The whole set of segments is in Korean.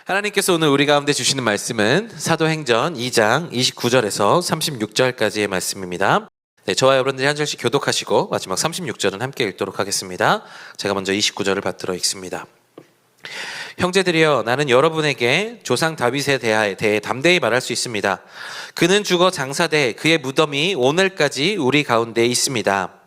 하나님께서 오늘 우리 가운데 주시는 말씀은 사도행전 2장 29절에서 36절까지의 말씀입니다. 저와 여러분들이 한 절씩 교독하시고 마지막 36절은 함께 읽도록 하겠습니다. 제가 먼저 29절을 받들어 읽습니다. 형제들이여, 나는 여러분에게 조상 다윗에 대해 담대히 말할 수 있습니다. 그는 죽어 장사돼 그의 무덤이 오늘까지 우리 가운데 있습니다.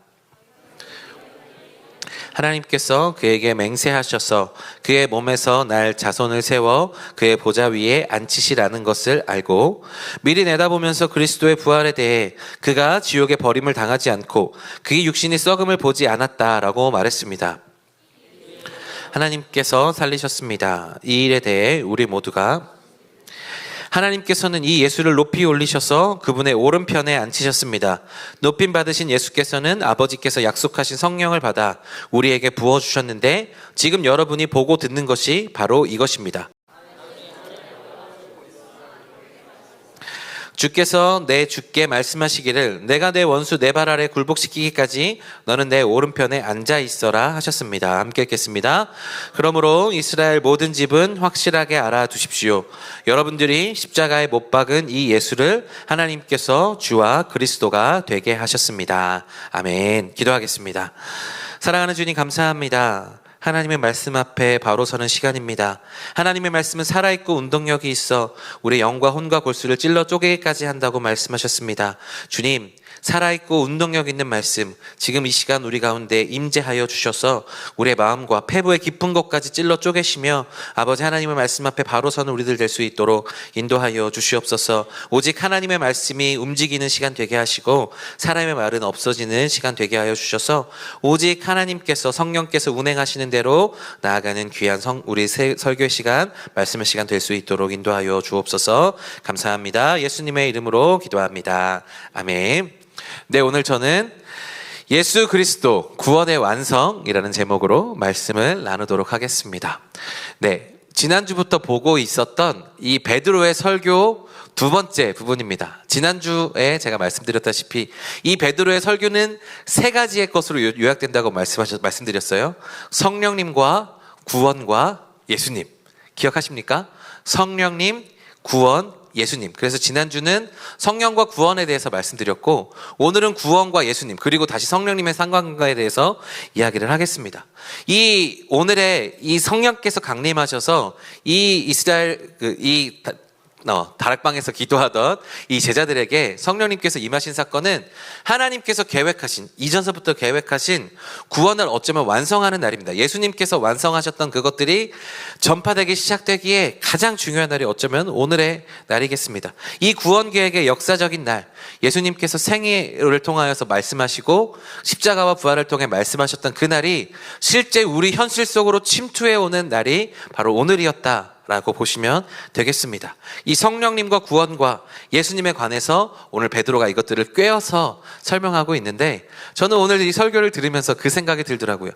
하나님께서 그에게 맹세하셔서 그의 몸에서 날 자손을 세워 그의 보좌 위에 앉히시라는 것을 알고 미리 내다보면서 그리스도의 부활에 대해 그가 지옥의 버림을 당하지 않고 그의 육신이 썩음을 보지 않았다라고 말했습니다. 하나님께서 살리셨습니다. 이 일에 대해 우리 모두가 하나님께서는 이 예수를 높이 올리셔서 그분의 오른편에 앉히셨습니다. 높임 받으신 예수께서는 아버지께서 약속하신 성령을 받아 우리에게 부어주셨는데 지금 여러분이 보고 듣는 것이 바로 이것입니다. 주께서 내 주께 말씀하시기를 내가 내 원수 내 발 아래 굴복시키기까지 너는 내 오른편에 앉아 있어라 하셨습니다. 함께 읽겠습니다. 그러므로 이스라엘 모든 집은 확실하게 알아두십시오. 여러분들이 십자가에 못 박은 이 예수를 하나님께서 주와 그리스도가 되게 하셨습니다. 아멘. 기도하겠습니다. 사랑하는 주님, 감사합니다. 하나님의 말씀 앞에 바로 서는 시간입니다. 하나님의 말씀은 살아있고 운동력이 있어 우리의 영과 혼과 골수를 찔러 쪼개기까지 한다고 말씀하셨습니다. 주님, 살아있고 운동력 있는 말씀, 지금 이 시간 우리 가운데 임재하여 주셔서 우리의 마음과 폐부의 깊은 곳까지 찔러 쪼개시며 아버지 하나님의 말씀 앞에 바로 서는 우리들 될 수 있도록 인도하여 주시옵소서. 오직 하나님의 말씀이 움직이는 시간 되게 하시고 사람의 말은 없어지는 시간 되게 하여 주셔서 오직 하나님께서 성령께서 운행하시는 대로 나아가는 귀한 우리 설교 시간, 말씀의 시간 될 수 있도록 인도하여 주옵소서. 감사합니다. 예수님의 이름으로 기도합니다. 아멘. 네, 오늘 저는 예수 그리스도 구원의 완성이라는 제목으로 말씀을 나누도록 하겠습니다. 네, 지난주부터 보고 있었던 이 베드로의 설교 두 번째 부분입니다. 지난주에 제가 말씀드렸다시피 이 베드로의 설교는 세 가지의 것으로 요약된다고 말씀드렸어요. 성령님과 구원과 예수님. 기억하십니까? 성령님, 구원, 예수님. 그래서 지난주는 성령과 구원에 대해서 말씀드렸고 오늘은 구원과 예수님 그리고 다시 성령님의 상관관계에 대해서 이야기를 하겠습니다. 오늘의 이 성령께서 강림하셔서 이 이스라엘 다락방에서 기도하던 이 제자들에게 성령님께서 임하신 사건은 하나님께서 이전서부터 계획하신 구원을 어쩌면 완성하는 날입니다. 예수님께서 완성하셨던 그것들이 전파되기 시작되기에 가장 중요한 날이 어쩌면 오늘의 날이겠습니다. 이 구원 계획의 역사적인 날, 예수님께서 생애를 통하여서 말씀하시고 십자가와 부활을 통해 말씀하셨던 그 날이 실제 우리 현실 속으로 침투해 오는 날이 바로 오늘이었다 라고 보시면 되겠습니다. 이 성령님과 구원과 예수님에 관해서 오늘 베드로가 이것들을 꿰어서 설명하고 있는데 저는 오늘 이 설교를 들으면서 그 생각이 들더라고요.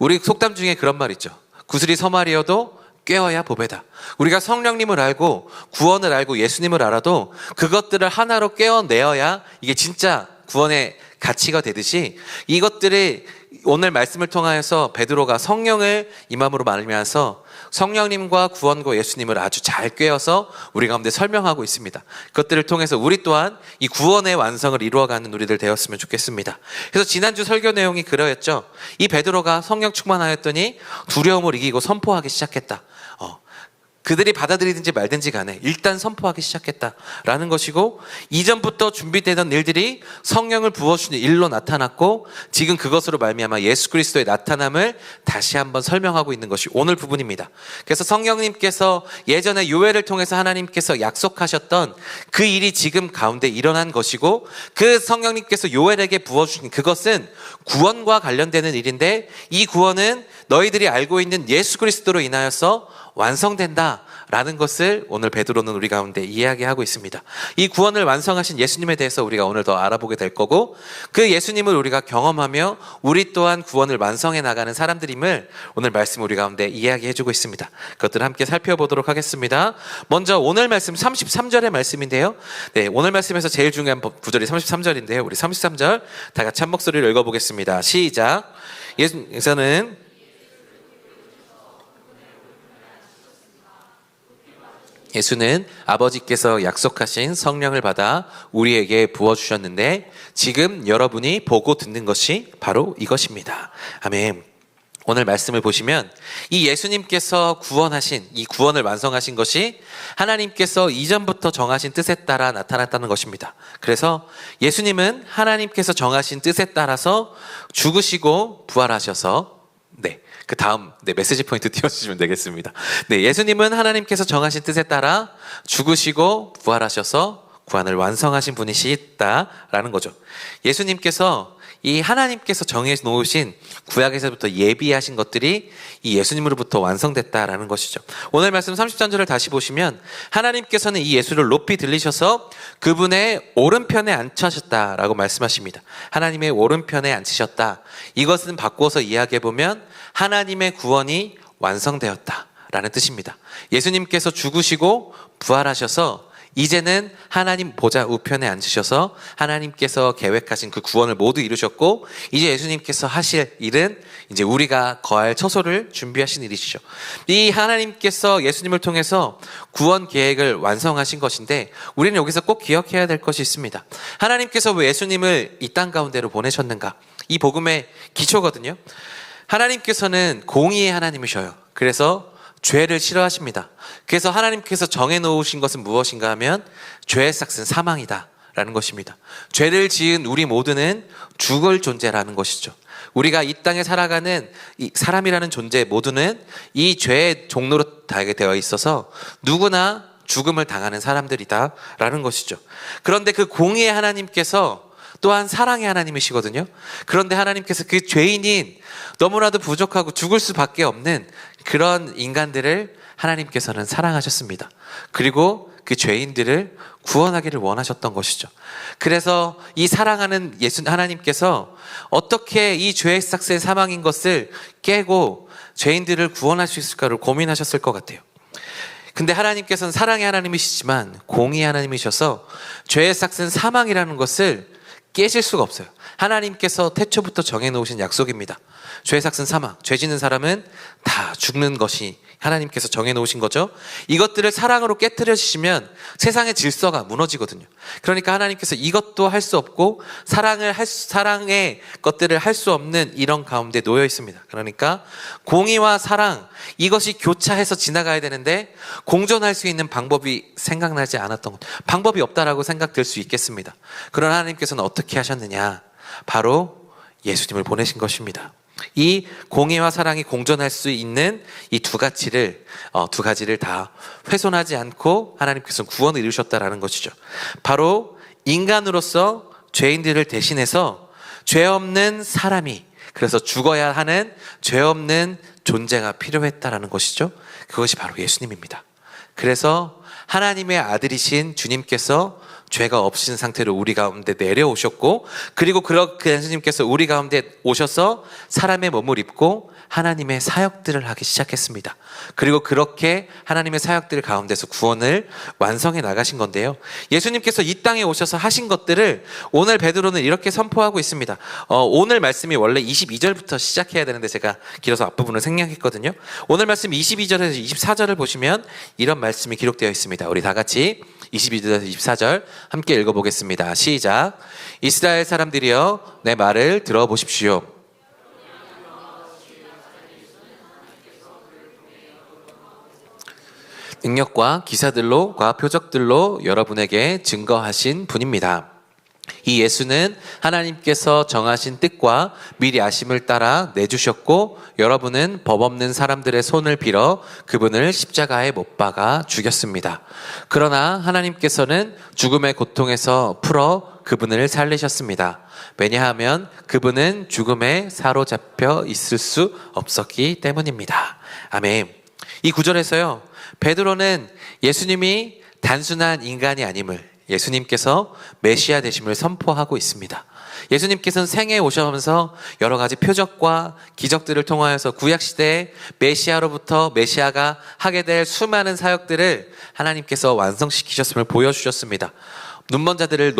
우리 속담 중에 그런 말 있죠. 구슬이 서말이어도 꿰어야 보배다. 우리가 성령님을 알고 구원을 알고 예수님을 알아도 그것들을 하나로 꿰어내어야 이게 진짜 구원의 가치가 되듯이 이것들이 오늘 말씀을 통하여서 베드로가 성령을 임함으로 말미암아서 성령님과 구원과 예수님을 아주 잘 꿰어서 우리 가운데 설명하고 있습니다. 그것들을 통해서 우리 또한 이 구원의 완성을 이루어가는 우리들 되었으면 좋겠습니다. 그래서 지난주 설교 내용이 그러했죠. 이 베드로가 성령 충만하였더니 두려움을 이기고 선포하기 시작했다. 그들이 받아들이든지 말든지 간에 일단 선포하기 시작했다라는 것이고 이전부터 준비되던 일들이 성령을 부어주는 일로 나타났고 지금 그것으로 말미암아 예수 그리스도의 나타남을 다시 한번 설명하고 있는 것이 오늘 부분입니다. 그래서 성령님께서 예전에 요엘을 통해서 하나님께서 약속하셨던 그 일이 지금 가운데 일어난 것이고 그 성령님께서 요엘에게 부어주신 그것은 구원과 관련되는 일인데 이 구원은 너희들이 알고 있는 예수 그리스도로 인하여서 완성된다라는 것을 오늘 베드로는 우리 가운데 이야기하고 있습니다. 이 구원을 완성하신 예수님에 대해서 우리가 오늘 더 알아보게 될 거고 그 예수님을 우리가 경험하며 우리 또한 구원을 완성해 나가는 사람들임을 오늘 말씀 우리 가운데 이야기해주고 있습니다. 그것들을 함께 살펴보도록 하겠습니다. 먼저 오늘 말씀 33절의 말씀인데요. 네, 오늘 말씀에서 제일 중요한 구절이 33절인데요. 우리 33절 다 같이 한 목소리로 읽어보겠습니다. 시작. 예수는 예수는 아버지께서 약속하신 성령을 받아 우리에게 부어주셨는데 지금 여러분이 보고 듣는 것이 바로 이것입니다. 아멘. 오늘 말씀을 보시면 이 예수님께서 구원하신, 이 구원을 완성하신 것이 하나님께서 이전부터 정하신 뜻에 따라 나타났다는 것입니다. 그래서 예수님은 하나님께서 정하신 뜻에 따라서 죽으시고 부활하셔서 그 다음 메시지 포인트 띄워주시면 되겠습니다. 예수님은 하나님께서 정하신 뜻에 따라 죽으시고 부활하셔서 구원을 완성하신 분이시다라는 거죠. 예수님께서 이 하나님께서 정해 놓으신 구약에서부터 예비하신 것들이 이 예수님으로부터 완성됐다라는 것이죠. 오늘 말씀 33절을 다시 보시면 하나님께서는 이 예수를 높이 들리셔서 그분의 오른편에 앉히셨다라고 말씀하십니다. 하나님의 오른편에 앉히셨다. 이것은 바꾸어서 이야기해 보면 하나님의 구원이 완성되었다라는 뜻입니다. 예수님께서 죽으시고 부활하셔서 이제는 하나님 보좌 우편에 앉으셔서 하나님께서 계획하신 그 구원을 모두 이루셨고 이제 예수님께서 하실 일은 이제 우리가 거할 처소를 준비하신 일이시죠. 이 하나님께서 예수님을 통해서 구원 계획을 완성하신 것인데 우리는 여기서 꼭 기억해야 될 것이 있습니다. 하나님께서 왜 예수님을 이 땅 가운데로 보내셨는가? 이 복음의 기초거든요. 하나님께서는 공의의 하나님이셔요. 그래서 죄를 싫어하십니다. 그래서 하나님께서 정해놓으신 것은 무엇인가 하면 죄의 삭은 사망이다 라는 것입니다. 죄를 지은 우리 모두는 죽을 존재라는 것이죠. 우리가 이 땅에 살아가는 이 사람이라는 존재 모두는 이 죄의 종로로 되어 있어서 누구나 죽음을 당하는 사람들이다 라는 것이죠. 그런데 그 공의의 하나님께서 또한 사랑의 하나님이시거든요. 그런데 하나님께서 그 죄인인 너무나도 부족하고 죽을 수밖에 없는 그런 인간들을 하나님께서는 사랑하셨습니다. 그리고 그 죄인들을 구원하기를 원하셨던 것이죠. 그래서 이 사랑하는 예수 하나님께서 어떻게 이 죄의 삭스의 사망인 것을 깨고 죄인들을 구원할 수 있을까를 고민하셨을 것 같아요. 근데 하나님께서는 사랑의 하나님이시지만 공의의 하나님이셔서 죄의 삭스는 사망이라는 것을 깨질 수가 없어요. 하나님께서 태초부터 정해놓으신 약속입니다. 죄의 삭은 사망, 죄 짓는 사람은 다 죽는 것이 하나님께서 정해놓으신 거죠. 이것들을 사랑으로 깨트려 주시면 세상의 질서가 무너지거든요. 그러니까 하나님께서 이것도 할 수 없고 사랑의 것들을 할 수 없는 이런 가운데 놓여 있습니다. 그러니까 공의와 사랑 이것이 교차해서 지나가야 되는데 공존할 수 있는 방법이 생각나지 않았던 것, 방법이 없다라고 생각될 수 있겠습니다. 그러나 하나님께서는 어떻게 하셨느냐? 바로 예수님을 보내신 것입니다. 이 공의와 사랑이 공존할 수 있는 이 두 가지를 다 훼손하지 않고 하나님께서는 구원을 이루셨다라는 것이죠. 바로 인간으로서 죄인들을 대신해서 죄 없는 사람이, 그래서 죽어야 하는 죄 없는 존재가 필요했다라는 것이죠. 그것이 바로 예수님입니다. 그래서 하나님의 아들이신 주님께서 죄가 없으신 상태로 우리 가운데 내려오셨고, 그리고 그 예수님께서 우리 가운데 오셔서 사람의 몸을 입고 하나님의 사역들을 하기 시작했습니다. 그리고 그렇게 하나님의 사역들 가운데서 구원을 완성해 나가신 건데요. 예수님께서 이 땅에 오셔서 하신 것들을 오늘 베드로는 이렇게 선포하고 있습니다. 오늘 말씀이 원래 22절부터 시작해야 되는데 제가 길어서 앞부분을 생략했거든요. 오늘 말씀 22절에서 24절을 보시면 이런 말씀이 기록되어 있습니다. 우리 다 같이 22절에서 24절 함께 읽어보겠습니다. 시작. 이스라엘 사람들이여 내 말을 들어보십시오. 능력과 기사들로과 표적들로 여러분에게 증거하신 분입니다. 이 예수는 하나님께서 정하신 뜻과 미리 아심을 따라 내주셨고, 여러분은 법 없는 사람들의 손을 빌어 그분을 십자가에 못 박아 죽였습니다. 그러나 하나님께서는 죽음의 고통에서 풀어 그분을 살리셨습니다. 왜냐하면 그분은 죽음에 사로잡혀 있을 수 없었기 때문입니다. 아멘. 이 구절에서요, 베드로는 예수님이 단순한 인간이 아님을, 예수님께서 메시아 되심을 선포하고 있습니다. 예수님께서는 생애에 오셔면서 여러 가지 표적과 기적들을 통하여서 구약시대에 메시아로부터 메시아가 하게 될 수많은 사역들을 하나님께서 완성시키셨음을 보여주셨습니다. 눈먼 자들을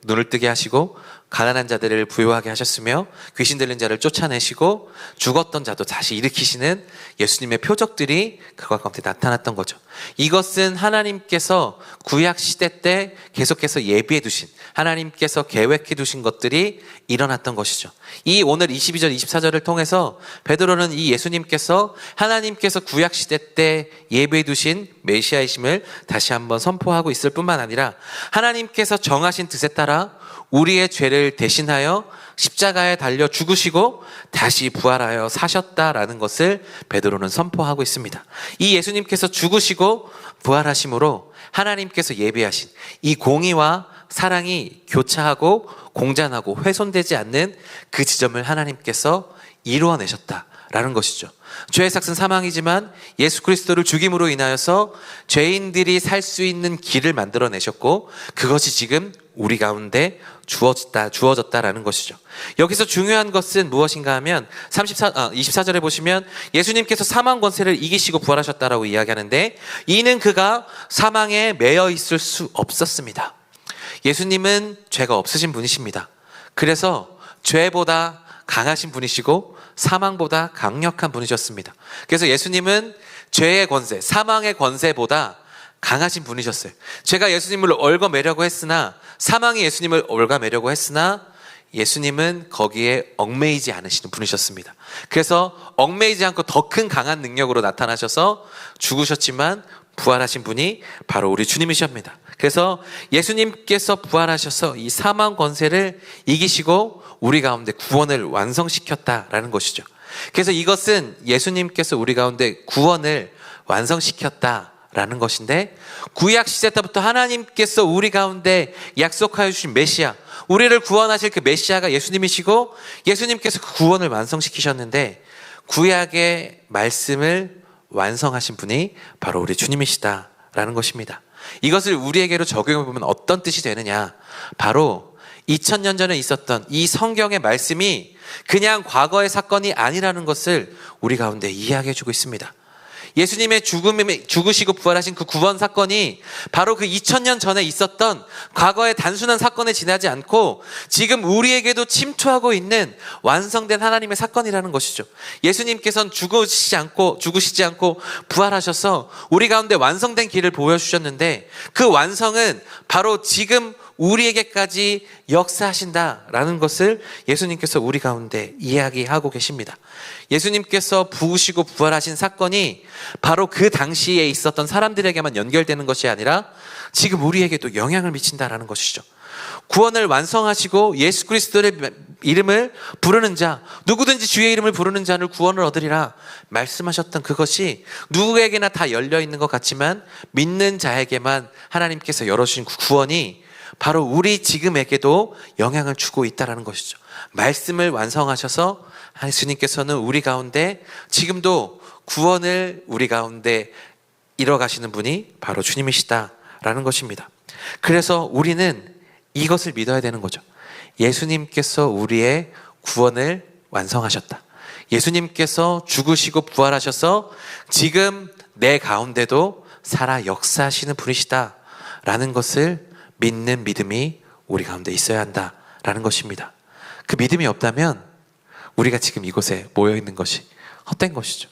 눈을 뜨게 하시고, 가난한 자들을 부유하게 하셨으며 귀신 들린 자를 쫓아내시고 죽었던 자도 다시 일으키시는 예수님의 표적들이 그와 가운데 나타났던 거죠. 이것은 하나님께서 구약 시대 때 계속해서 예비해 두신, 하나님께서 계획해 두신 것들이 일어났던 것이죠. 이 오늘 22절 24절을 통해서 베드로는 이 예수님께서 하나님께서 구약 시대 때 예비해 두신 메시아이심을 다시 한번 선포하고 있을 뿐만 아니라 하나님께서 정하신 뜻에 따라 우리의 죄를 대신하여 십자가에 달려 죽으시고 다시 부활하여 사셨다라는 것을 베드로는 선포하고 있습니다. 이 예수님께서 죽으시고 부활하심으로 하나님께서 예비하신 이 공의와 사랑이 교차하고 공존하고 훼손되지 않는 그 지점을 하나님께서 이루어내셨다라는 것이죠. 죄의 삭은 사망이지만 예수 그리스도를 죽임으로 인하여서 죄인들이 살 수 있는 길을 만들어내셨고 그것이 지금 우리 가운데 주어졌다라는 것이죠. 여기서 중요한 것은 무엇인가 하면 24절에 보시면 예수님께서 사망 권세를 이기시고 부활하셨다라고 이야기하는데 이는 그가 사망에 매여 있을 수 없었습니다. 예수님은 죄가 없으신 분이십니다. 그래서 죄보다 강하신 분이시고 사망보다 강력한 분이셨습니다. 그래서 예수님은 죄의 권세, 사망의 권세보다 강하신 분이셨어요. 죄가 예수님을 얽어매려고 했으나, 사망이 예수님을 얽어매려고 했으나 예수님은 거기에 얽매이지 않으시는 분이셨습니다. 그래서 얽매이지 않고 더 큰 강한 능력으로 나타나셔서 죽으셨지만 부활하신 분이 바로 우리 주님이십니다. 그래서 예수님께서 부활하셔서 이 사망 권세를 이기시고 우리 가운데 구원을 완성시켰다라는 것이죠. 그래서 이것은 예수님께서 우리 가운데 구원을 완성시켰다라는 것인데, 구약 시대 때부터 하나님께서 우리 가운데 약속하여 주신 메시아, 우리를 구원하실 그 메시아가 예수님이시고 예수님께서 그 구원을 완성시키셨는데, 구약의 말씀을 완성하신 분이 바로 우리 주님이시다라는 것입니다. 이것을 우리에게로 적용해 보면 어떤 뜻이 되느냐, 바로 2000년 전에 있었던 이 성경의 말씀이 그냥 과거의 사건이 아니라는 것을 우리 가운데 이해하게 해주고 있습니다. 예수님의 죽으시고 부활하신 그 구원 사건이 바로 그 2000년 전에 있었던 과거의 단순한 사건에 지나지 않고 지금 우리에게도 침투하고 있는 완성된 하나님의 사건이라는 것이죠. 예수님께서는 죽으시지 않고 부활하셔서 우리 가운데 완성된 길을 보여주셨는데, 그 완성은 바로 지금 우리에게까지 역사하신다라는 것을 예수님께서 우리 가운데 이야기하고 계십니다. 예수님께서 부으시고 부활하신 사건이 바로 그 당시에 있었던 사람들에게만 연결되는 것이 아니라 지금 우리에게도 영향을 미친다라는 것이죠. 구원을 완성하시고 예수 그리스도의 이름을 부르는 자, 누구든지 주의 이름을 부르는 자는 구원을 얻으리라 말씀하셨던 그것이 누구에게나 다 열려있는 것 같지만 믿는 자에게만 하나님께서 열어주신 그 구원이 바로 우리 지금에게도 영향을 주고 있다는 것이죠. 말씀을 완성하셔서 예수님께서는 우리 가운데 지금도 구원을 우리 가운데 이뤄가시는 분이 바로 주님이시다라는 것입니다. 그래서 우리는 이것을 믿어야 되는 거죠. 예수님께서 우리의 구원을 완성하셨다. 예수님께서 죽으시고 부활하셔서 지금 내 가운데도 살아 역사하시는 분이시다라는 것을 믿는 믿음이 우리 가운데 있어야 한다라는 것입니다. 그 믿음이 없다면 우리가 지금 이곳에 모여 있는 것이 헛된 것이죠.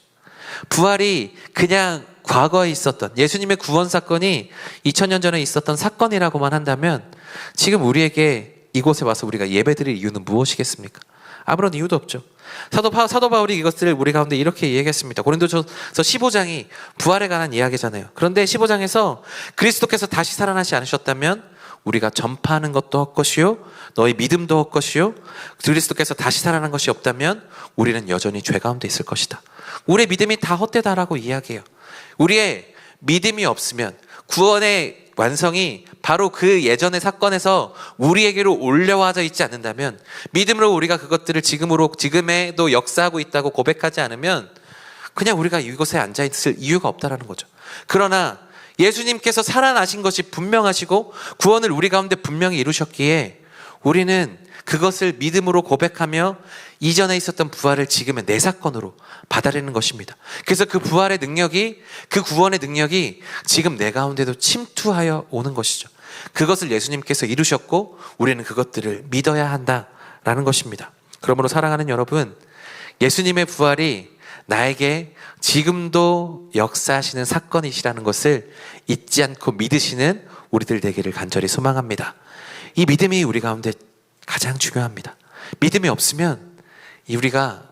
부활이 그냥 과거에 있었던 예수님의 구원 사건이 2000년 전에 있었던 사건이라고만 한다면 지금 우리에게 이곳에 와서 우리가 예배드릴 이유는 무엇이겠습니까? 아무런 이유도 없죠. 사도 바울이 이것을 우리 가운데 이렇게 이야기했습니다. 고린도전서 15장이 부활에 관한 이야기잖아요. 그런데 15장에서 그리스도께서 다시 살아나지 않으셨다면 우리가 전파하는 것도 헛것이요 너희 믿음도 헛것이요 그리스도께서 다시 살아난 것이 없다면 우리는 여전히 죄 가운데 있을 것이다. 우리의 믿음이 다 헛되다라고 이야기해요. 우리의 믿음이 없으면 구원의 완성이 바로 그 예전의 사건에서 우리에게로 올려와져 있지 않는다면, 믿음으로 우리가 그것들을 지금에도 역사하고 있다고 고백하지 않으면 그냥 우리가 이곳에 앉아있을 이유가 없다라는 거죠. 그러나 예수님께서 살아나신 것이 분명하시고 구원을 우리 가운데 분명히 이루셨기에 우리는 그것을 믿음으로 고백하며 이전에 있었던 부활을 지금의 내 사건으로 받아들이는 것입니다. 그래서 그 부활의 능력이, 그 구원의 능력이 지금 내 가운데도 침투하여 오는 것이죠. 그것을 예수님께서 이루셨고 우리는 그것들을 믿어야 한다라는 것입니다. 그러므로 사랑하는 여러분, 예수님의 부활이 나에게 지금도 역사하시는 사건이시라는 것을 잊지 않고 믿으시는 우리들 되기를 간절히 소망합니다. 이 믿음이 우리 가운데 가장 중요합니다. 믿음이 없으면 우리가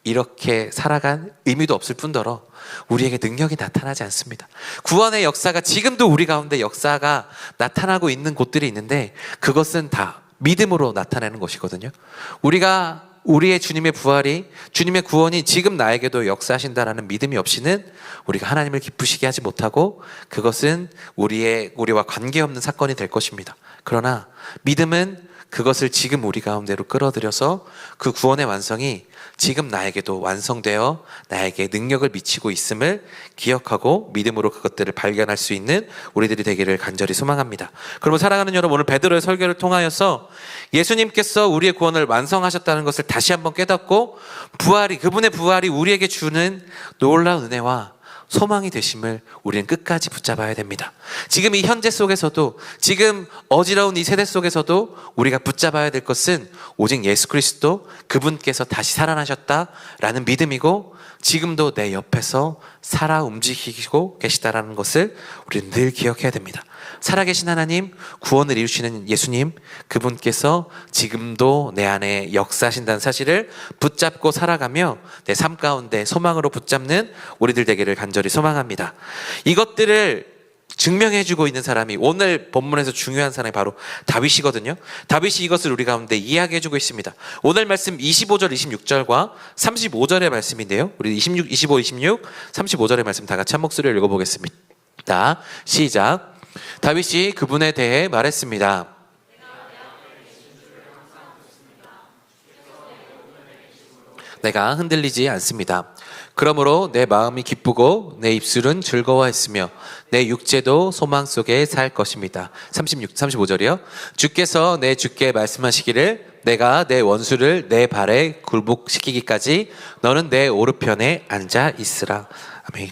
이렇게 살아간 의미도 없을 뿐더러 우리에게 능력이 나타나지 않습니다. 구원의 역사가 지금도 우리 가운데 역사가 나타나고 있는 곳들이 있는데 그것은 다 믿음으로 나타내는 것이거든요. 우리의 주님의 부활이, 주님의 구원이 지금 나에게도 역사하신다라는 믿음이 없이는 우리가 하나님을 기쁘시게 하지 못하고 그것은 우리와 관계없는 사건이 될 것입니다. 그러나 믿음은 그것을 지금 우리 가운데로 끌어들여서 그 구원의 완성이 지금 나에게도 완성되어 나에게 능력을 미치고 있음을 기억하고 믿음으로 그것들을 발견할 수 있는 우리들이 되기를 간절히 소망합니다. 그러면 사랑하는 여러분, 오늘 베드로의 설교를 통하여서 예수님께서 우리의 구원을 완성하셨다는 것을 다시 한번 깨닫고 그분의 부활이 우리에게 주는 놀라운 은혜와 소망이 되심을 우리는 끝까지 붙잡아야 됩니다. 지금 이 현재 속에서도, 지금 어지러운 이 세대 속에서도 우리가 붙잡아야 될 것은 오직 예수 그리스도, 그분께서 다시 살아나셨다라는 믿음이고 지금도 내 옆에서 살아 움직이고 계시다라는 것을 우리는 늘 기억해야 됩니다. 살아계신 하나님, 구원을 이루시는 예수님, 그분께서 지금도 내 안에 역사하신다는 사실을 붙잡고 살아가며 내 삶 가운데 소망으로 붙잡는 우리들 되기를 간절히 소망합니다. 이것들을 증명해주고 있는 사람이 오늘 본문에서 중요한 사람이 바로 다윗이거든요. 다윗이 이것을 우리 가운데 이야기해주고 있습니다. 오늘 말씀 25절, 26절과 35절의 말씀인데요. 우리 25, 26, 35절의 말씀 다 같이 한 목소리를 읽어보겠습니다. 시작. 다윗이 그분에 대해 말했습니다. 내가 흔들리지 않습니다. 그러므로 내 마음이 기쁘고 내 입술은 즐거워했으며 내 육체도 소망 속에 살 것입니다. 35절이요. 주께서 내 주께 말씀하시기를 내가 내 원수를 내 발에 굴복시키기까지 너는 내 오른편에 앉아 있으라. 아멘.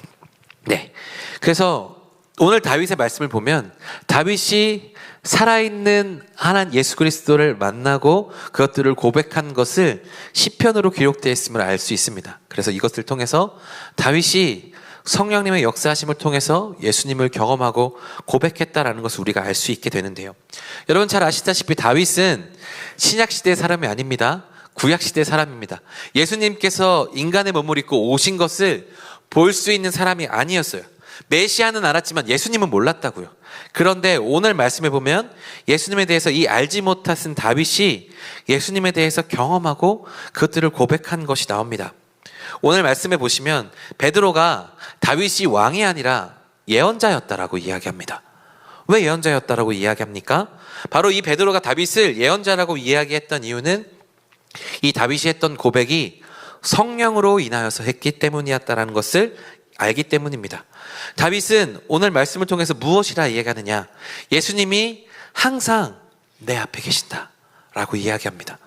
네. 그래서 오늘 다윗의 말씀을 보면 다윗이 살아있는 하나님 예수 그리스도를 만나고 그것들을 고백한 것을 시편으로 기록되어 있음을 알 수 있습니다. 그래서 이것을 통해서 다윗이 성령님의 역사하심을 통해서 예수님을 경험하고 고백했다라는 것을 우리가 알 수 있게 되는데요. 여러분 잘 아시다시피 다윗은 신약시대의 사람이 아닙니다. 구약시대의 사람입니다. 예수님께서 인간의 몸을 입고 오신 것을 볼 수 있는 사람이 아니었어요. 메시아는 알았지만 예수님은 몰랐다고요. 그런데 오늘 말씀에 보면 예수님에 대해서 이 알지 못하신 다윗이 예수님에 대해서 경험하고 그것들을 고백한 것이 나옵니다. 오늘 말씀에 보시면 베드로가 다윗이 왕이 아니라 예언자였다라고 이야기합니다. 왜 예언자였다라고 이야기합니까? 바로 이 베드로가 다윗을 예언자라고 이야기했던 이유는 이 다윗이 했던 고백이 성령으로 인하여서 했기 때문이었다는 것을 알기 때문입니다. 다윗은 오늘 말씀을 통해서 무엇이라 이야기하느냐? 예수님이 항상 내 앞에 계신다라고 이야기합니다.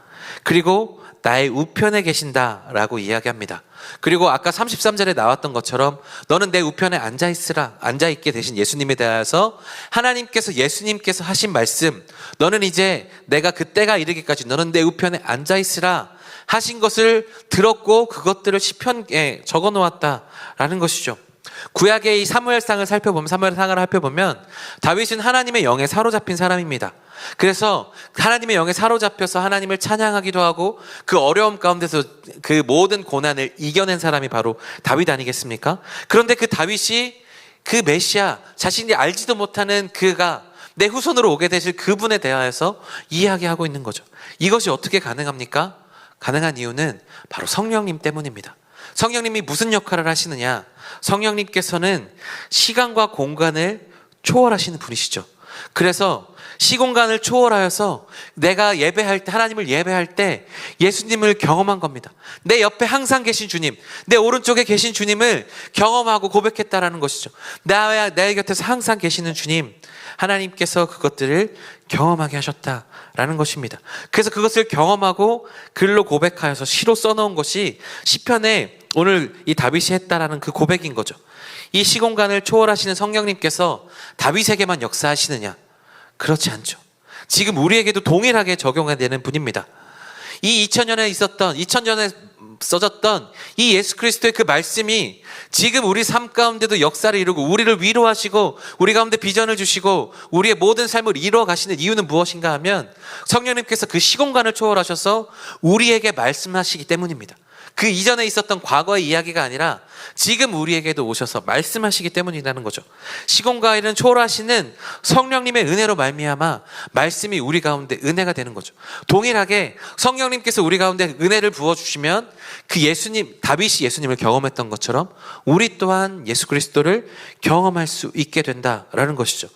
그리고 나의 우편에 계신다라고 이야기합니다. 그리고 아까 33절에 나왔던 것처럼 너는 내 우편에 앉아있게 되신 예수님에 대해서 하나님께서 예수님께서 하신 말씀, 너는 이제 내가 그때가 이르기까지 너는 내 우편에 앉아있으라 하신 것을 들었고 그것들을 시편에 적어 놓았다라는 것이죠. 구약의 이 사무엘상을 살펴보면 다윗은 하나님의 영에 사로잡힌 사람입니다. 그래서 하나님의 영에 사로잡혀서 하나님을 찬양하기도 하고 그 어려움 가운데서 그 모든 고난을 이겨낸 사람이 바로 다윗 아니겠습니까? 그런데 그 다윗이 그 메시아, 자신이 알지도 못하는 그가 내 후손으로 오게 되실 그분에 대하여서 이야기하고 있는 거죠. 이것이 어떻게 가능합니까? 가능한 이유는 바로 성령님 때문입니다. 성령님이 무슨 역할을 하시느냐? 성령님께서는 시간과 공간을 초월하시는 분이시죠. 그래서 시공간을 초월하여서 내가 예배할 때, 하나님을 예배할 때 예수님을 경험한 겁니다. 내 옆에 항상 계신 주님, 내 오른쪽에 계신 주님을 경험하고 고백했다라는 것이죠. 내 곁에서 항상 계시는 주님, 하나님께서 그것들을 경험하게 하셨다라는 것입니다. 그래서 그것을 경험하고 글로 고백하여서 시로 써놓은 것이 시편에 오늘 이 다윗이 했다라는 그 고백인 거죠. 이 시공간을 초월하시는 성령님께서 다윗에게만 역사하시느냐? 그렇지 않죠. 지금 우리에게도 동일하게 적용해야 되는 분입니다. 이 2000년에 써졌던 이 예수 그리스도의 그 말씀이 지금 우리 삶 가운데도 역사를 이루고 우리를 위로하시고 우리 가운데 비전을 주시고 우리의 모든 삶을 이루어 가시는 이유는 무엇인가 하면 성령님께서 그 시공간을 초월하셔서 우리에게 말씀하시기 때문입니다. 그 이전에 있었던 과거의 이야기가 아니라 지금 우리에게도 오셔서 말씀하시기 때문이라는 거죠. 시공간을 초월하시는 성령님의 은혜로 말미암아 말씀이 우리 가운데 은혜가 되는 거죠. 동일하게 성령님께서 우리 가운데 은혜를 부어주시면 그 다윗이 예수님을 경험했던 것처럼 우리 또한 예수 그리스도를 경험할 수 있게 된다라는 것이죠.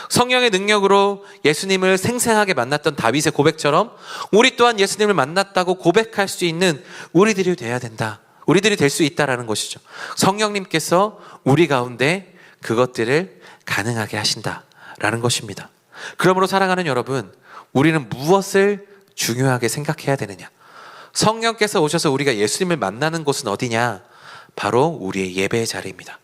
성령의 능력으로 예수님을 생생하게 만났던 다윗의 고백처럼 우리 또한 예수님을 만났다고 고백할 수 있는 우리들이 돼야 된다. 우리들이 될 수 있다라는 것이죠. 성령님께서 우리 가운데 그것들을 가능하게 하신다라는 것입니다. 그러므로 사랑하는 여러분, 우리는 무엇을 중요하게 생각해야 되느냐? 성령께서 오셔서 우리가 예수님을 만나는 곳은 어디냐? 바로 우리의 예배의 자리입니다.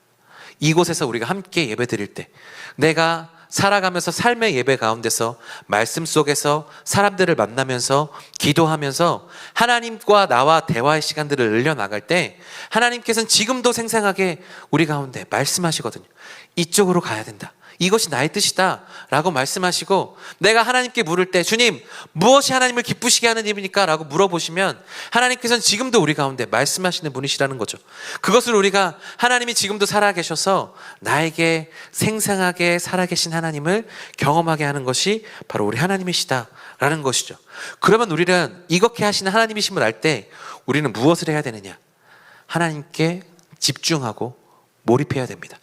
이곳에서 우리가 함께 예배 드릴 때 내가 살아가면서 삶의 예배 가운데서 말씀 속에서 사람들을 만나면서 기도하면서 하나님과 나와 대화의 시간들을 늘려나갈 때 하나님께서는 지금도 생생하게 우리 가운데 말씀하시거든요. 이쪽으로 가야 된다. 이것이 나의 뜻이다 라고 말씀하시고 내가 하나님께 물을 때 주님 무엇이 하나님을 기쁘시게 하는 일입니까? 라고 물어보시면 하나님께서는 지금도 우리 가운데 말씀하시는 분이시라는 거죠. 그것을 우리가 하나님이 지금도 살아계셔서 나에게 생생하게 살아계신 하나님을 경험하게 하는 것이 바로 우리 하나님이시다 라는 것이죠. 그러면 우리는 이렇게 하시는 하나님이심을 알 때 우리는 무엇을 해야 되느냐? 하나님께 집중하고 몰입해야 됩니다.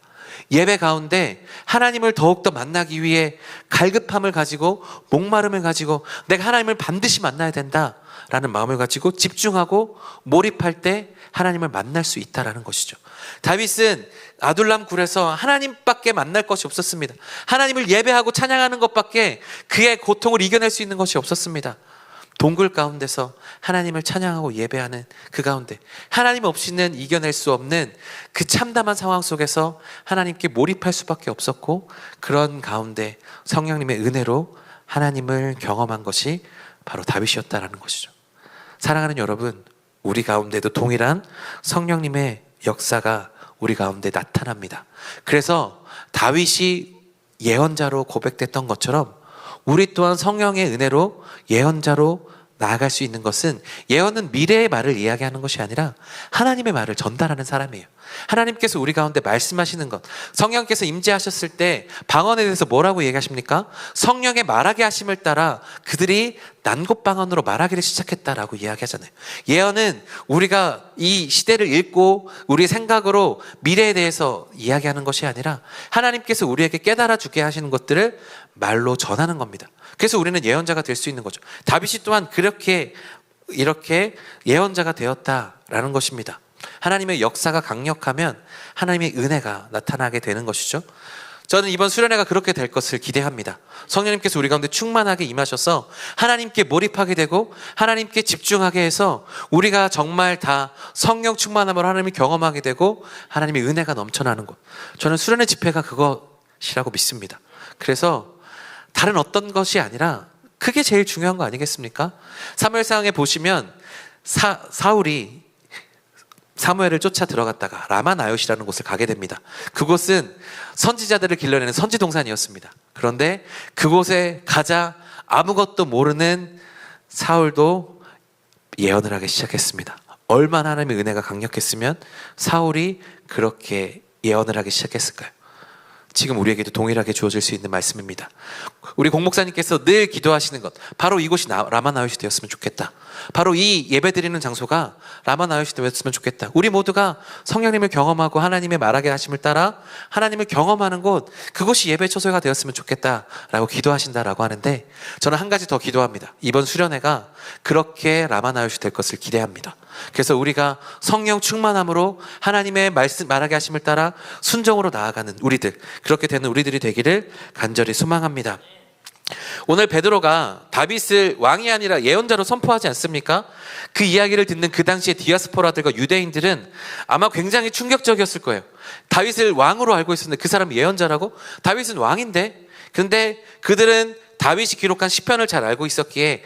예배 가운데 하나님을 더욱더 만나기 위해 갈급함을 가지고 목마름을 가지고 내가 하나님을 반드시 만나야 된다라는 마음을 가지고 집중하고 몰입할 때 하나님을 만날 수 있다라는 것이죠. 다윗은 아둘람 굴에서 하나님밖에 만날 것이 없었습니다. 하나님을 예배하고 찬양하는 것밖에 그의 고통을 이겨낼 수 있는 것이 없었습니다. 동굴 가운데서 하나님을 찬양하고 예배하는 그 가운데 하나님 없이는 이겨낼 수 없는 그 참담한 상황 속에서 하나님께 몰입할 수밖에 없었고 그런 가운데 성령님의 은혜로 하나님을 경험한 것이 바로 다윗이었다라는 것이죠. 사랑하는 여러분, 우리 가운데도 동일한 성령님의 역사가 우리 가운데 나타납니다. 그래서 다윗이 예언자로 고백됐던 것처럼 우리 또한 성령의 은혜로 예언자로 나아갈 수 있는 것은 예언은 미래의 말을 이야기하는 것이 아니라 하나님의 말을 전달하는 사람이에요. 하나님께서 우리 가운데 말씀하시는 것, 성령께서 임재하셨을 때 방언에 대해서 뭐라고 얘기하십니까? 성령의 말하게 하심을 따라 그들이 난곳 방언으로 말하기를 시작했다라고 이야기하잖아요. 예언은 우리가 이 시대를 읽고 우리의 생각으로 미래에 대해서 이야기하는 것이 아니라 하나님께서 우리에게 깨달아 주게 하시는 것들을 말로 전하는 겁니다. 그래서 우리는 예언자가 될 수 있는 거죠. 다윗이 또한 이렇게 예언자가 되었다라는 것입니다. 하나님의 역사가 강력하면 하나님의 은혜가 나타나게 되는 것이죠. 저는 이번 수련회가 그렇게 될 것을 기대합니다. 성령님께서 우리 가운데 충만하게 임하셔서 하나님께 몰입하게 되고 하나님께 집중하게 해서 우리가 정말 다 성령 충만함으로 하나님을 경험하게 되고 하나님의 은혜가 넘쳐나는 것. 저는 수련회 집회가 그것이라고 믿습니다. 그래서 다른 어떤 것이 아니라 그게 제일 중요한 거 아니겠습니까? 사무엘상에 보시면 사울이 사무엘을 쫓아 들어갔다가 라마나요시라는 곳을 가게 됩니다. 그곳은 선지자들을 길러내는 선지동산이었습니다. 그런데 그곳에 가자 아무것도 모르는 사울도 예언을 하기 시작했습니다. 얼마나 하나님의 은혜가 강력했으면 사울이 그렇게 예언을 하기 시작했을까요? 지금 우리에게도 동일하게 주어질 수 있는 말씀입니다. 우리 공목사님께서 늘 기도하시는 것, 바로 이곳이 라마나요시 되었으면 좋겠다. 바로 이 예배드리는 장소가 라마나요시 되었으면 좋겠다. 우리 모두가 성령님을 경험하고 하나님의 말하게 하심을 따라 하나님을 경험하는 곳, 그곳이 예배 처소가 되었으면 좋겠다라고 기도하신다라고 하는데 저는 한 가지 더 기도합니다. 이번 수련회가 그렇게 라마나요시 될 것을 기대합니다. 그래서 우리가 성령 충만함으로 하나님의 말씀 말하게 하심을 따라 순종으로 나아가는 우리들, 그렇게 되는 우리들이 되기를 간절히 소망합니다. 오늘 베드로가 다윗을 왕이 아니라 예언자로 선포하지 않습니까? 그 이야기를 듣는 그 당시의 디아스포라들과 유대인들은 아마 굉장히 충격적이었을 거예요. 다윗을 왕으로 알고 있었는데 그 사람이 예언자라고? 다윗은 왕인데? 근데 그들은 다윗이 기록한 시편을 잘 알고 있었기에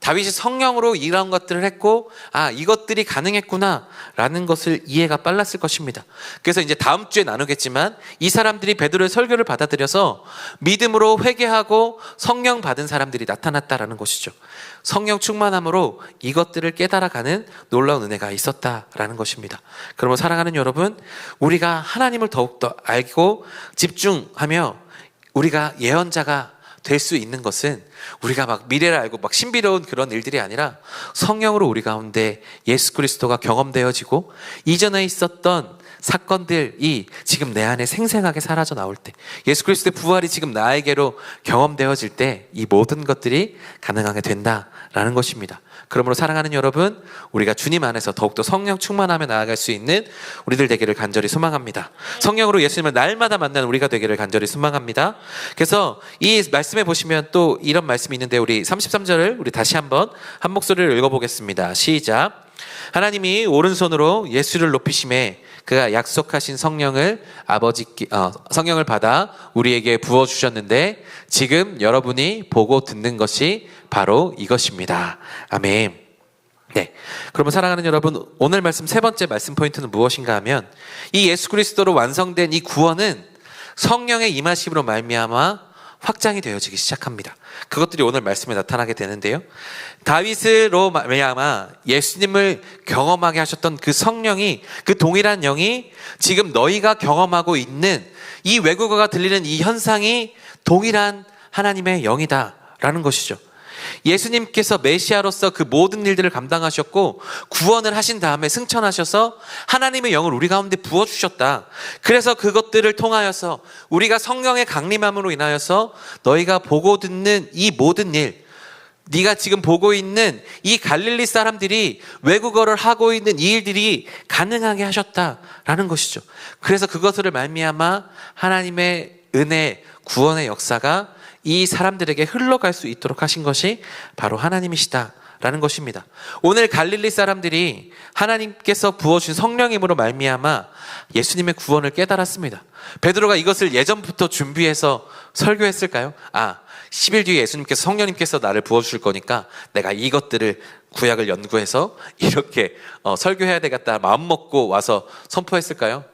다윗이 성령으로 이런 것들을 했고 이것들이 가능했구나 라는 것을 이해가 빨랐을 것입니다. 그래서 이제 다음 주에 나누겠지만 이 사람들이 베드로의 설교를 받아들여서 믿음으로 회개하고 성령 받은 사람들이 나타났다라는 것이죠. 성령 충만함으로 이것들을 깨달아가는 놀라운 은혜가 있었다라는 것입니다. 그러면 사랑하는 여러분, 우리가 하나님을 더욱더 알고 집중하며 우리가 예언자가 될 수 있는 것은 우리가 막 미래를 알고 막 신비로운 그런 일들이 아니라 성령으로 우리 가운데 예수 그리스도가 경험되어지고 이전에 있었던 사건들이 지금 내 안에 생생하게 사라져 나올 때, 예수 그리스도의 부활이 지금 나에게로 경험되어질 때 이 모든 것들이 가능하게 된다라는 것입니다. 그러므로 사랑하는 여러분, 우리가 주님 안에서 더욱더 성령 충만하며 나아갈 수 있는 우리들 되기를 간절히 소망합니다. 성령으로 예수님을 날마다 만나는 우리가 되기를 간절히 소망합니다. 그래서 이 말씀에 보시면 또 이런 말씀이 있는데, 우리 33절을 우리 다시 한번 한 목소리를 읽어보겠습니다. 시작. 하나님이 오른손으로 예수를 높이심에 그가 약속하신 성령을 성령을 받아 우리에게 부어주셨는데 지금 여러분이 보고 듣는 것이 바로 이것입니다. 아멘. 네. 그러면 사랑하는 여러분, 오늘 말씀 세 번째 말씀 포인트는 무엇인가 하면, 이 예수 그리스도로 완성된 이 구원은 성령의 임하심으로 말미암아 확장이 되어지기 시작합니다. 그것들이 오늘 말씀에 나타나게 되는데요. 다윗으로 말미암아 예수님을 경험하게 하셨던 그 성령이, 그 동일한 영이 지금 너희가 경험하고 있는 이 외국어가 들리는 이 현상이 동일한 하나님의 영이다라는 것이죠. 예수님께서 메시아로서 그 모든 일들을 감당하셨고 구원을 하신 다음에 승천하셔서 하나님의 영을 우리 가운데 부어주셨다. 그래서 그것들을 통하여서 우리가 성령의 강림함으로 인하여서 너희가 보고 듣는 이 모든 일, 네가 지금 보고 있는 이 갈릴리 사람들이 외국어를 하고 있는 이 일들이 가능하게 하셨다라는 것이죠. 그래서 그것을 말미암아 하나님의 은혜, 구원의 역사가 이 사람들에게 흘러갈 수 있도록 하신 것이 바로 하나님이시다라는 것입니다. 오늘 갈릴리 사람들이 하나님께서 부어주신 성령임으로 말미암아 예수님의 구원을 깨달았습니다. 베드로가 이것을 예전부터 준비해서 설교했을까요? 10일 뒤에 예수님께서, 성령님께서 나를 부어주실 거니까 내가 이것들을 구약을 연구해서 이렇게 설교해야 되겠다 마음먹고 와서 선포했을까요?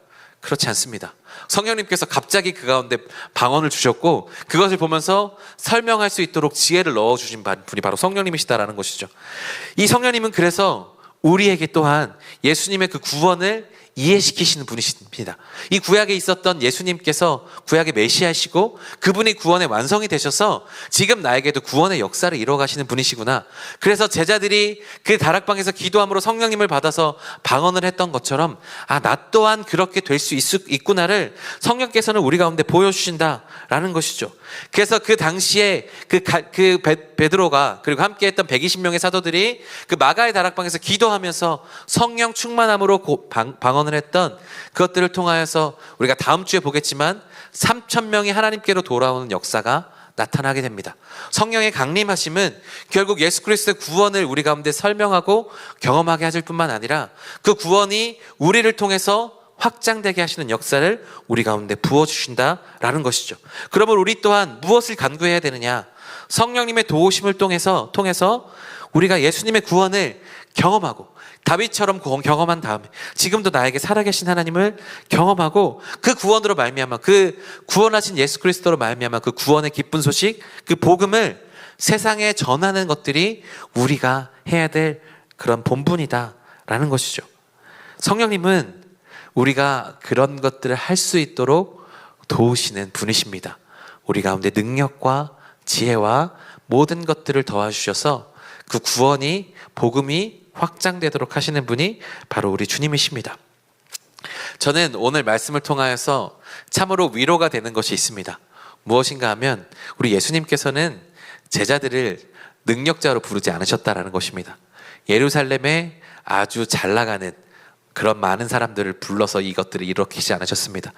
그렇지 않습니다. 성령님께서 갑자기 그 가운데 방언을 주셨고 그것을 보면서 설명할 수 있도록 지혜를 넣어주신 분이 바로 성령님이시다라는 것이죠. 이 성령님은 그래서 우리에게 또한 예수님의 그 구원을 이해시키시는 분이십니다. 이 구약에 있었던 예수님께서 구약의 메시아시고 그분이 구원의 완성이 되셔서 지금 나에게도 구원의 역사를 이루어가시는 분이시구나. 그래서 제자들이 그 다락방에서 기도함으로 성령님을 받아서 방언을 했던 것처럼 나 또한 그렇게 될 수 있구나를 성령께서는 우리 가운데 보여주신다라는 것이죠. 그래서 그 당시에 베드로가 그리고 함께했던 120명의 사도들이 그 마가의 다락방에서 기도하면서 성령 충만함으로 방언을 했던 그것들을 통하여서 우리가 다음 주에 보겠지만 3,000명이 하나님께로 돌아오는 역사가 나타나게 됩니다. 성령의 강림하심은 결국 예수 그리스도의 구원을 우리 가운데 설명하고 경험하게 하실 뿐만 아니라 그 구원이 우리를 통해서 확장되게 하시는 역사를 우리 가운데 부어주신다라는 것이죠. 그러면 우리 또한 무엇을 간구해야 되느냐? 성령님의 도우심을 통해서 우리가 예수님의 구원을 경험하고 다윗처럼 경험한 다음에 지금도 나에게 살아계신 하나님을 경험하고 그 구원으로 말미암아, 그 구원하신 예수 그리스도로 말미암아 그 구원의 기쁜 소식, 그 복음을 세상에 전하는 것들이 우리가 해야 될 그런 본분이다라는 것이죠. 성령님은 우리가 그런 것들을 할 수 있도록 도우시는 분이십니다. 우리 가운데 능력과 지혜와 모든 것들을 도와주셔서 그 구원이, 복음이 확장되도록 하시는 분이 바로 우리 주님이십니다. 저는 오늘 말씀을 통하여서 참으로 위로가 되는 것이 있습니다. 무엇인가 하면 우리 예수님께서는 제자들을 능력자로 부르지 않으셨다라는 것입니다. 예루살렘에 아주 잘 나가는 그런 많은 사람들을 불러서 이것들을 일으키지 않으셨습니다.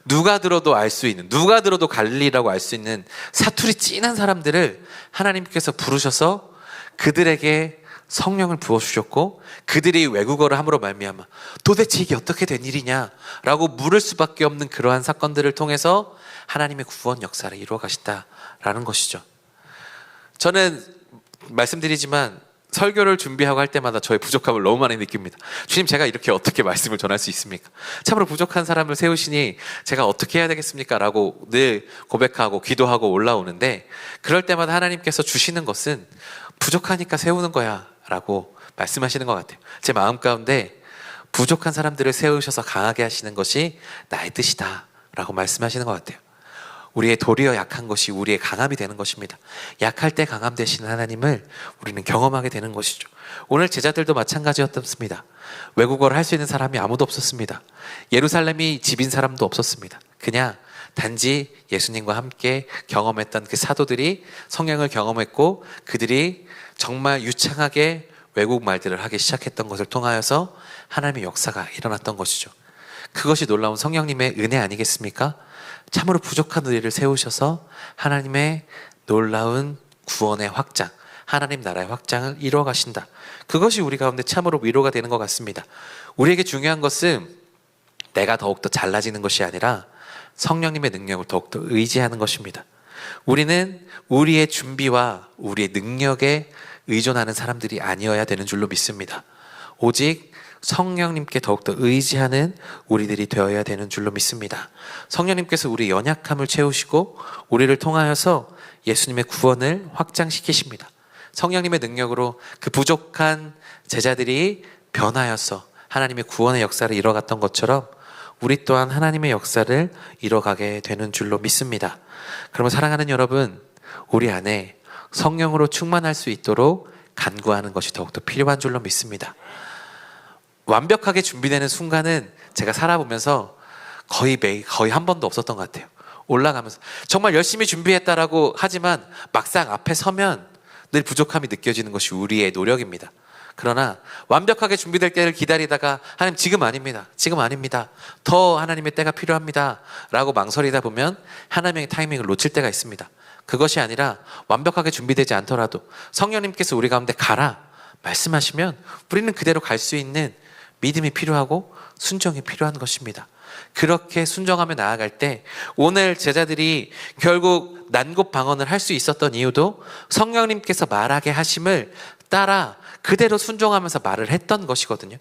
누가 들어도 알 수 있는, 누가 들어도 갈릴리라고 알 수 있는 사투리 찐한 사람들을 하나님께서 부르셔서 그들에게 성령을 부어주셨고 그들이 외국어를 함으로 말미암아 도대체 이게 어떻게 된 일이냐라고 물을 수밖에 없는 그러한 사건들을 통해서 하나님의 구원 역사를 이루어 가신다라는 것이죠. 저는 말씀드리지만 설교를 준비하고 할 때마다 저의 부족함을 너무 많이 느낍니다. 주님, 제가 이렇게 어떻게 말씀을 전할 수 있습니까? 참으로 부족한 사람을 세우시니 제가 어떻게 해야 되겠습니까? 라고 늘 고백하고 기도하고 올라오는데, 그럴 때마다 하나님께서 주시는 것은 부족하니까 세우는 거야 라고 말씀하시는 것 같아요. 제 마음 가운데 부족한 사람들을 세우셔서 강하게 하시는 것이 나의 뜻이다 라고 말씀하시는 것 같아요. 우리의 도리어 약한 것이 우리의 강함이 되는 것입니다. 약할 때 강함 되시는 하나님을 우리는 경험하게 되는 것이죠. 오늘 제자들도 마찬가지였습니다. 외국어를 할 수 있는 사람이 아무도 없었습니다. 예루살렘이 집인 사람도 없었습니다. 그냥 단지 예수님과 함께 경험했던 그 사도들이 성령을 경험했고, 그들이 정말 유창하게 외국 말들을 하기 시작했던 것을 통하여서 하나님의 역사가 일어났던 것이죠. 그것이 놀라운 성령님의 은혜 아니겠습니까? 참으로 부족한 우리를 세우셔서 하나님의 놀라운 구원의 확장, 하나님 나라의 확장을 이루어 가신다. 그것이 우리 가운데 참으로 위로가 되는 것 같습니다. 우리에게 중요한 것은 내가 더욱더 잘나지는 것이 아니라 성령님의 능력을 더욱더 의지하는 것입니다. 우리는 우리의 준비와 우리의 능력에 의존하는 사람들이 아니어야 되는 줄로 믿습니다. 오직 성령님께 더욱더 의지하는 우리들이 되어야 되는 줄로 믿습니다. 성령님께서 우리 연약함을 채우시고 우리를 통하여서 예수님의 구원을 확장시키십니다. 성령님의 능력으로 그 부족한 제자들이 변하여서 하나님의 구원의 역사를 이뤄갔던 것처럼 우리 또한 하나님의 역사를 이뤄가게 되는 줄로 믿습니다. 그러면 사랑하는 여러분, 우리 안에 성령으로 충만할 수 있도록 간구하는 것이 더욱더 필요한 줄로 믿습니다. 완벽하게 준비되는 순간은 제가 살아보면서 거의 한 번도 없었던 것 같아요. 올라가면서 정말 열심히 준비했다라고 하지만 막상 앞에 서면 늘 부족함이 느껴지는 것이 우리의 노력입니다. 그러나 완벽하게 준비될 때를 기다리다가 하나님 지금 아닙니다. 지금 아닙니다. 더 하나님의 때가 필요합니다. 라고 망설이다 보면 하나님의 타이밍을 놓칠 때가 있습니다. 그것이 아니라 완벽하게 준비되지 않더라도 성령님께서 우리 가운데 가라 말씀하시면 우리는 그대로 갈 수 있는 믿음이 필요하고 순종이 필요한 것입니다. 그렇게 순종하며 나아갈 때 오늘 제자들이 결국 난곳방언을 할 수 있었던 이유도 성령님께서 말하게 하심을 따라 그대로 순종하면서 말을 했던 것이거든요.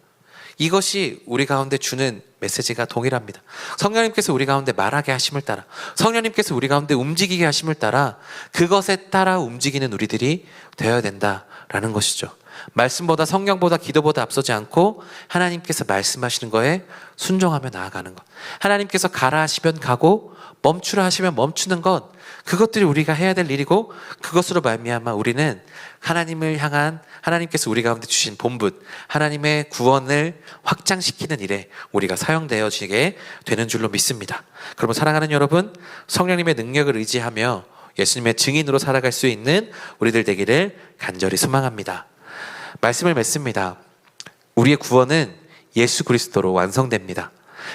이것이 우리 가운데 주는 메시지가 동일합니다. 성령님께서 우리 가운데 말하게 하심을 따라, 성령님께서 우리 가운데 움직이게 하심을 따라 그것에 따라 움직이는 우리들이 되어야 된다라는 것이죠. 말씀보다 성령보다 기도보다 앞서지 않고 하나님께서 말씀하시는 거에 순종하며 나아가는 것, 하나님께서 가라 하시면 가고 멈추라 하시면 멈추는 것, 그것들이 우리가 해야 될 일이고, 그것으로 말미암아 우리는 하나님을 향한 하나님께서 우리 가운데 주신 본분, 하나님의 구원을 확장시키는 일에 우리가 사용되어지게 되는 줄로 믿습니다. 그러면 사랑하는 여러분, 성령님의 능력을 의지하며 예수님의 증인으로 살아갈 수 있는 우리들 되기를 간절히 소망합니다. 말씀을 맺습니다. 우리의 구원은 예수 그리스도로 완성됩니다.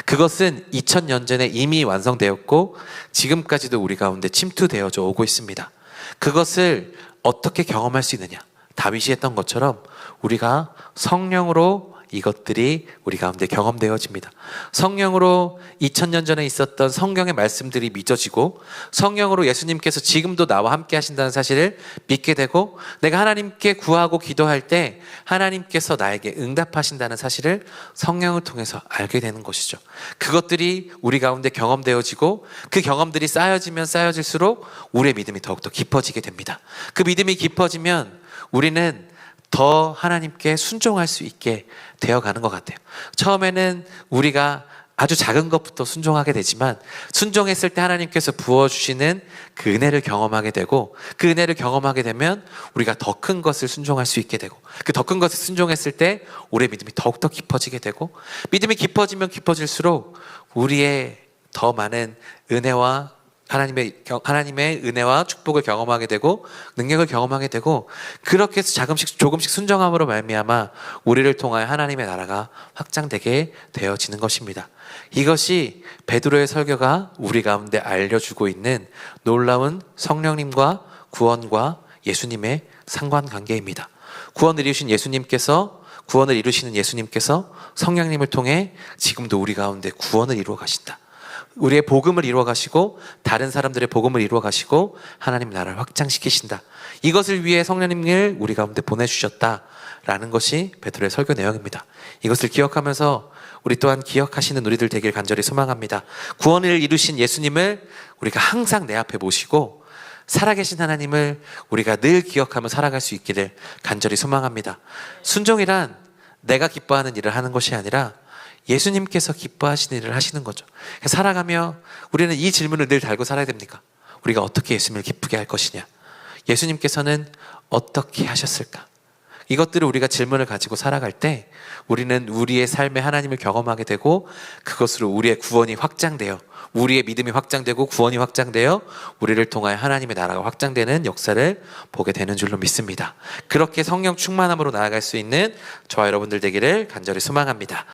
그것은 2000년 전에 이미 완성되었고 지금까지도 우리 가운데 침투되어져 오고 있습니다. 그것을 어떻게 경험할 수 있느냐? 다윗이 했던 것처럼 우리가 성령으로 이것들이 우리 가운데 경험되어집니다. 성령으로 2000년 전에 있었던 성경의 말씀들이 믿어지고 성령으로 예수님께서 지금도 나와 함께 하신다는 사실을 믿게 되고 내가 하나님께 구하고 기도할 때 하나님께서 나에게 응답하신다는 사실을 성령을 통해서 알게 되는 것이죠. 그것들이 우리 가운데 경험되어지고 그 경험들이 쌓여지면 쌓여질수록 우리의 믿음이 더욱더 깊어지게 됩니다. 그 믿음이 깊어지면 우리는 더 하나님께 순종할 수 있게 되어가는 것 같아요. 처음에는 우리가 아주 작은 것부터 순종하게 되지만 순종했을 때 하나님께서 부어주시는 그 은혜를 경험하게 되고 그 은혜를 경험하게 되면 우리가 더 큰 것을 순종할 수 있게 되고 그 더 큰 것을 순종했을 때 우리의 믿음이 더욱더 깊어지게 되고 믿음이 깊어지면 깊어질수록 우리의 더 많은 은혜와 하나님의 은혜와 축복을 경험하게 되고 능력을 경험하게 되고 그렇게 해서 조금씩 순종함으로 말미암아 우리를 통하여 하나님의 나라가 확장되게 되어지는 것입니다. 이것이 베드로의 설교가 우리 가운데 알려주고 있는 놀라운 성령님과 구원과 예수님의 상관관계입니다. 구원을 이루시는 예수님께서 성령님을 통해 지금도 우리 가운데 구원을 이루어 가신다. 우리의 복음을 이루어 가시고 다른 사람들의 복음을 이루어 가시고 하나님 나라를 확장시키신다. 이것을 위해 성령님을 우리 가운데 보내주셨다라는 것이 베드로의 설교 내용입니다. 이것을 기억하면서 우리 또한 기억하시는 우리들 되길 간절히 소망합니다. 구원을 이루신 예수님을 우리가 항상 내 앞에 모시고 살아계신 하나님을 우리가 늘 기억하며 살아갈 수 있기를 간절히 소망합니다. 순종이란 내가 기뻐하는 일을 하는 것이 아니라 예수님께서 기뻐하시는 일을 하시는 거죠. 살아가며 우리는 이 질문을 늘 달고 살아야 됩니까? 우리가 어떻게 예수님을 기쁘게 할 것이냐? 예수님께서는 어떻게 하셨을까? 이것들을 우리가 질문을 가지고 살아갈 때 우리는 우리의 삶에 하나님을 경험하게 되고 그것으로 우리의 구원이 확장되어 우리의 믿음이 확장되고 구원이 확장되어 우리를 통하여 하나님의 나라가 확장되는 역사를 보게 되는 줄로 믿습니다. 그렇게 성령 충만함으로 나아갈 수 있는 저와 여러분들 되기를 간절히 소망합니다.